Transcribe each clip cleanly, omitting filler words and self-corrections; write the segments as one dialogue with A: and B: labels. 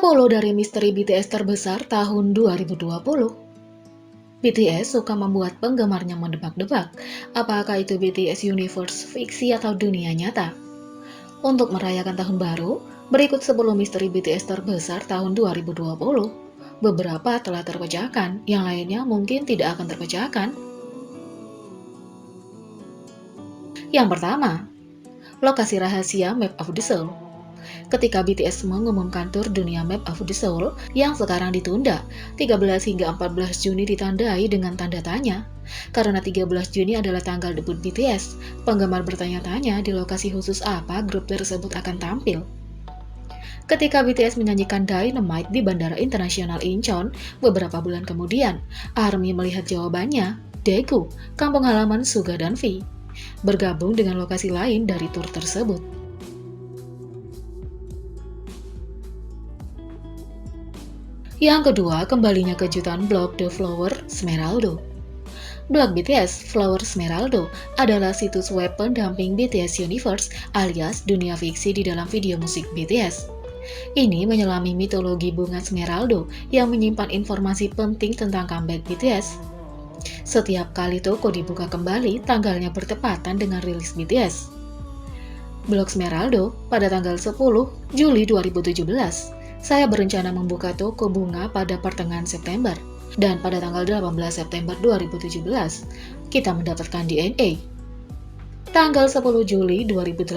A: 10 dari misteri BTS terbesar tahun 2020. BTS suka membuat penggemarnya mendebak-debak, apakah itu BTS Universe fiksi atau dunia nyata. Untuk merayakan tahun baru, berikut 10 misteri BTS terbesar tahun 2020. Beberapa telah terpecahkan, yang lainnya mungkin tidak akan terpecahkan. Yang pertama, lokasi rahasia Map of the Soul. Ketika BTS mengumumkan tur dunia Map of the Soul yang sekarang ditunda, 13 hingga 14 Juni ditandai dengan tanda tanya. Karena 13 Juni adalah tanggal debut BTS, penggemar bertanya-tanya di lokasi khusus apa grup tersebut akan tampil. Ketika BTS menyanyikan Dynamite di Bandara Internasional Incheon beberapa bulan kemudian, ARMY melihat jawabannya, Daegu, kampung halaman Suga dan V, bergabung dengan lokasi lain dari tur tersebut. Yang kedua, kembalinya kejutan blog The Flower Smeraldo. Blog BTS Flower Smeraldo adalah situs web pendamping BTS Universe alias dunia fiksi di dalam video musik BTS. Ini menyelami mitologi bunga Smeraldo yang menyimpan informasi penting tentang comeback BTS. Setiap kali toko dibuka kembali, tanggalnya bertepatan dengan rilis BTS. Blog Smeraldo pada tanggal 10 Juli 2017. Saya berencana membuka toko bunga pada pertengahan September, dan pada tanggal 18 September 2017, kita mendapatkan DNA. Tanggal 10 Juli 2018,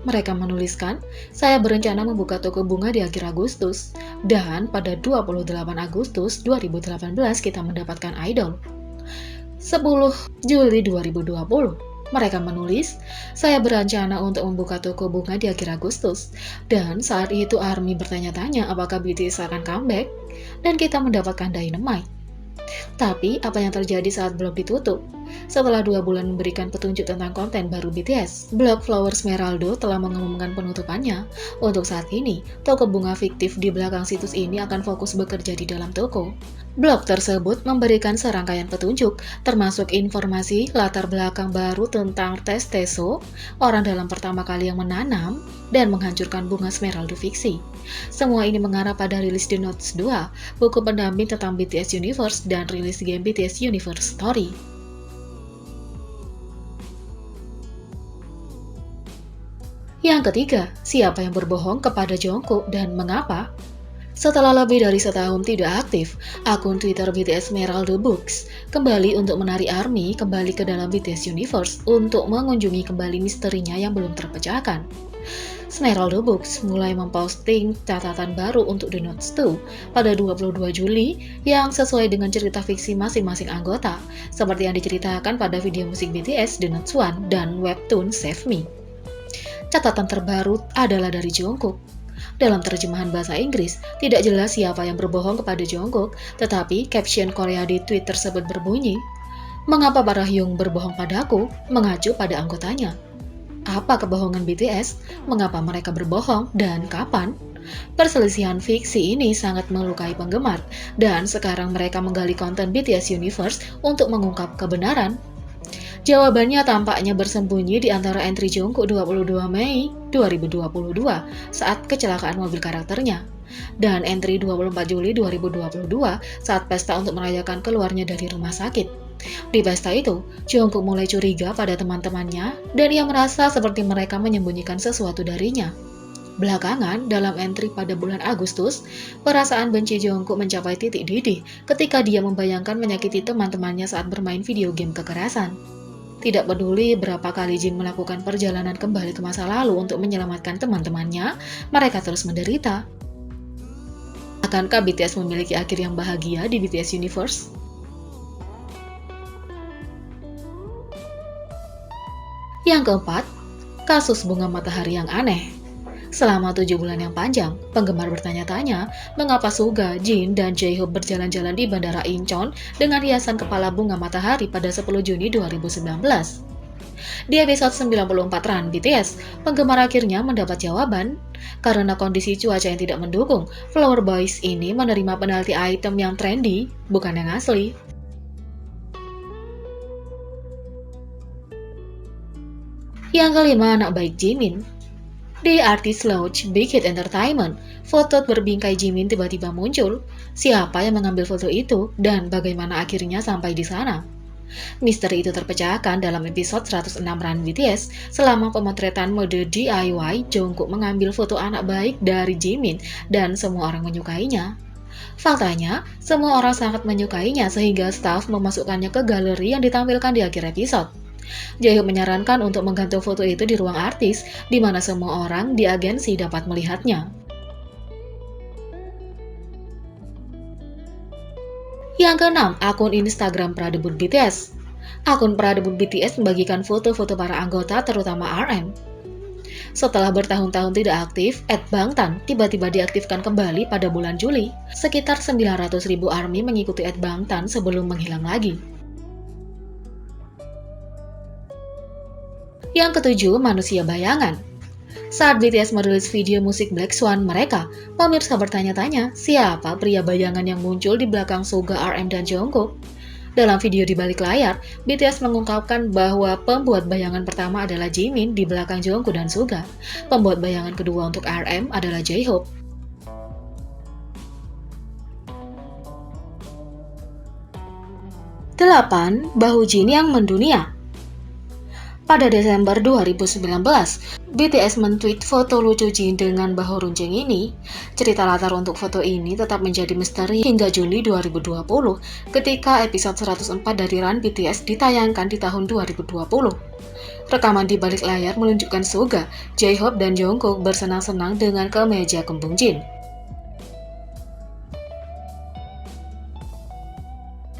A: mereka menuliskan, saya berencana membuka toko bunga di akhir Agustus, dan pada 28 Agustus 2018 kita mendapatkan Idol. 10 Juli 2020, mereka menulis, saya berencana untuk membuka toko bunga di akhir Agustus, dan saat itu ARMY bertanya-tanya apakah BTS akan comeback, dan kita mendapatkan Dynamite. Tapi, apa yang terjadi saat blog ditutup? Setelah 2 bulan memberikan petunjuk tentang konten baru BTS, blog Flower Smeraldo telah mengumumkan penutupannya. Untuk saat ini, toko bunga fiktif di belakang situs ini akan fokus bekerja di dalam toko. Blog tersebut memberikan serangkaian petunjuk, termasuk informasi latar belakang baru tentang tes Teso, orang dalam pertama kali yang menanam, dan menghancurkan bunga Smeraldo fiksi. Semua ini mengarah pada rilis The Notes 2, buku pendamping tentang BTS Universe, dan rilis game BTS Universe Story. Yang ketiga, siapa yang berbohong kepada Jungkook dan mengapa? Setelah lebih dari setahun tidak aktif, akun Twitter BTS Smeraldo Books kembali untuk menarik ARMY kembali ke dalam BTS Universe untuk mengunjungi kembali misterinya yang belum terpecahkan. Smeraldo Books mulai memposting catatan baru untuk The Notes 2 pada 22 Juli yang sesuai dengan cerita fiksi masing-masing anggota, seperti yang diceritakan pada video musik BTS The Notes 1 dan webtoon Save Me. Catatan terbaru adalah dari Jungkook. Dalam terjemahan bahasa Inggris, tidak jelas siapa yang berbohong kepada Jungkook, tetapi caption Korea di tweet tersebut berbunyi, "Mengapa Barahyung berbohong padaku?" mengacu pada anggotanya. Apa kebohongan BTS? Mengapa mereka berbohong? Dan kapan? Perselisihan fiksi ini sangat melukai penggemar, dan sekarang mereka menggali konten BTS Universe untuk mengungkap kebenaran. Jawabannya tampaknya bersembunyi di antara entry Jungkook 22 Mei 2022 saat kecelakaan mobil karakternya, dan entry 24 Juli 2022 saat pesta untuk merayakan keluarnya dari rumah sakit. Di pesta itu, Jungkook mulai curiga pada teman-temannya dan ia merasa seperti mereka menyembunyikan sesuatu darinya. Belakangan, dalam entry pada bulan Agustus, perasaan benci Jungkook mencapai titik didih ketika dia membayangkan menyakiti teman-temannya saat bermain video game kekerasan. Tidak peduli berapa kali Jin melakukan perjalanan kembali ke masa lalu untuk menyelamatkan teman-temannya, mereka terus menderita. Akankah BTS memiliki akhir yang bahagia di BTS Universe? Yang keempat, kasus bunga matahari yang aneh. Selama 7 bulan yang panjang, penggemar bertanya-tanya mengapa Suga, Jin, dan J-Hope berjalan-jalan di Bandara Incheon dengan hiasan kepala bunga matahari pada 10 Juni 2019. Di episode 94 Run BTS, penggemar akhirnya mendapat jawaban. Karena kondisi cuaca yang tidak mendukung, Flower Boys ini menerima penalti item yang trendy, bukan yang asli. Yang kelima, anak baik Jimin. Di Artist Lodge Big Hit Entertainment, foto berbingkai Jimin tiba-tiba muncul. Siapa yang mengambil foto itu dan bagaimana akhirnya sampai di sana? Misteri itu terpecahkan dalam episode 106 Run BTS selama pemotretan mode DIY. Jungkook mengambil foto anak baik dari Jimin dan semua orang menyukainya. Faktanya, semua orang sangat menyukainya sehingga staf memasukkannya ke galeri yang ditampilkan di akhir episode. Jaehyuk menyarankan untuk menggantung foto itu di ruang artis, di mana semua orang di agensi dapat melihatnya. Yang keenam, akun Instagram pradebut BTS. Akun pradebut BTS membagikan foto-foto para anggota, terutama RM. Setelah bertahun-tahun tidak aktif, @bangtan tiba-tiba diaktifkan kembali pada bulan Juli. Sekitar 900.000 ARMY mengikuti @bangtan sebelum menghilang lagi. Yang ketujuh, manusia bayangan. Saat BTS merilis video musik Black Swan mereka, pemirsa bertanya-tanya siapa pria bayangan yang muncul di belakang Suga, RM, dan Jungkook. Dalam video di balik layar, BTS mengungkapkan bahwa pembuat bayangan pertama adalah Jimin di belakang Jungkook dan Suga. Pembuat bayangan kedua untuk RM adalah J-Hope. 8. Bahu Jin yang mendunia. Pada Desember 2019, BTS men-tweet foto lucu Jin dengan bahu runcing ini. Cerita latar untuk foto ini tetap menjadi misteri hingga Juli 2020 ketika episode 104 dari Run BTS ditayangkan di tahun 2020. Rekaman di balik layar menunjukkan Suga, J-Hope, dan Jungkook bersenang-senang dengan kemeja kembung Jin.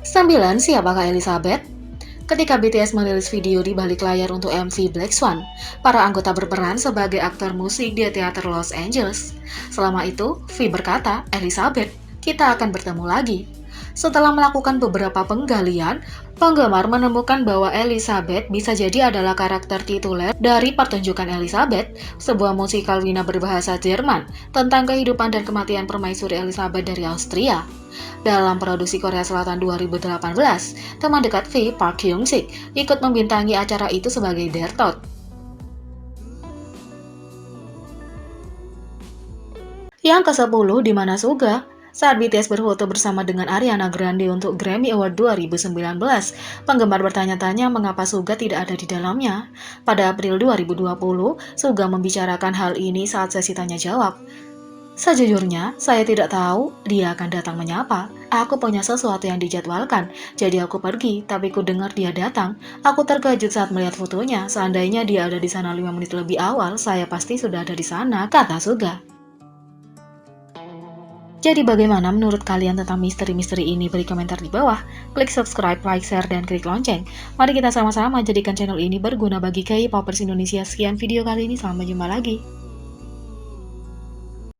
A: 9. Siapakah Elizabeth? Ketika BTS merilis video di balik layar untuk MV Black Swan, para anggota berperan sebagai aktor musik di teater Los Angeles. Selama itu, V berkata, "Elizabeth, kita akan bertemu lagi." Setelah melakukan beberapa penggalian, penggemar menemukan bahwa Elizabeth bisa jadi adalah karakter tituler dari pertunjukan Elizabeth, sebuah musikal Wina berbahasa Jerman tentang kehidupan dan kematian permaisuri Elizabeth dari Austria. Dalam produksi Korea Selatan 2018, teman dekat V, Park Hyung-sik, ikut membintangi acara itu sebagai Bertolt. Yang ke-10, di mana Suga? Saat BTS berfoto bersama dengan Ariana Grande untuk Grammy Award 2019, penggemar bertanya-tanya mengapa Suga tidak ada di dalamnya. Pada April 2020, Suga membicarakan hal ini saat sesi tanya jawab. "Sejujurnya, saya tidak tahu dia akan datang menyapa. Aku punya sesuatu yang dijadwalkan, jadi aku pergi, tapi ku dengar dia datang. Aku terkejut saat melihat fotonya. Seandainya dia ada di sana 5 menit lebih awal, saya pasti sudah ada di sana," kata Suga. Jadi bagaimana menurut kalian tentang misteri-misteri ini? Beri komentar di bawah. Klik subscribe, like, share, dan klik lonceng. Mari kita sama-sama jadikan channel ini berguna bagi K-popers Indonesia. Sekian video kali ini, sampai jumpa lagi.